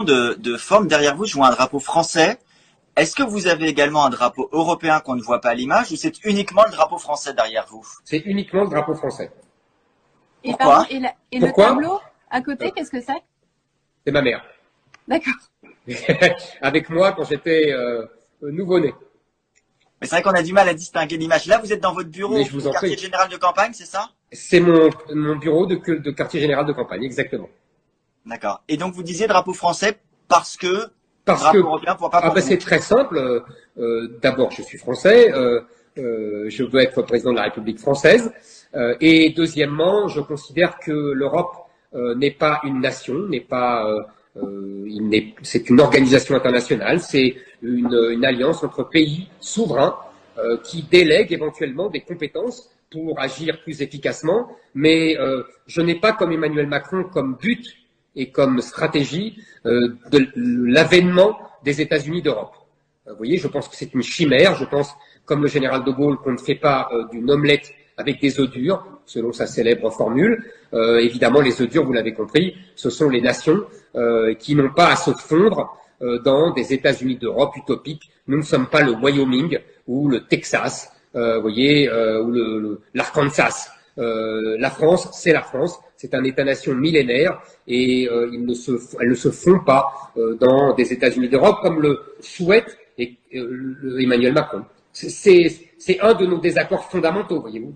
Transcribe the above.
de forme. Derrière vous, je vois un drapeau français. Est-ce que vous avez également un drapeau européen qu'on ne voit pas à l'image ou c'est uniquement le drapeau français derrière vous? C'est uniquement le drapeau français. Et, Pourquoi? et le Pourquoi tableau à côté, qu'est-ce que c'est? C'est ma mère. D'accord. Avec moi quand j'étais nouveau-né. Mais c'est vrai qu'on a du mal à distinguer l'image. Là, vous êtes dans votre bureau Mais je vous au en quartier prie. général de campagne, c'est ça? C'est mon bureau de quartier général de campagne, exactement. D'accord. Et donc vous disiez drapeau français parce que Parce drapeau que européen pour pas pour vous. c'est très simple. D'abord, je suis français. Je veux être président de la République française. Et deuxièmement, je considère que l'Europe n'est pas une nation, c'est une organisation internationale. C'est une alliance entre pays souverains qui délèguent éventuellement des compétences pour agir plus efficacement. Mais je n'ai pas, comme Emmanuel Macron, comme but et comme stratégie de l'avènement des États-Unis d'Europe. Vous voyez, je pense que c'est une chimère. Je pense, comme le général de Gaulle, qu'on ne fait pas d'une omelette avec des œufs durs, selon sa célèbre formule. Évidemment, les œufs durs, vous l'avez compris, ce sont les nations qui n'ont pas à se fondre dans des États-Unis d'Europe utopiques. Nous ne sommes pas le Wyoming ou le Texas, vous voyez, ou l'Arkansas. La France, c'est la France. C'est un État-nation millénaire et elles ne se font pas dans des États-Unis d'Europe comme le souhaite Emmanuel Macron. C'est un de nos désaccords fondamentaux, voyez-vous.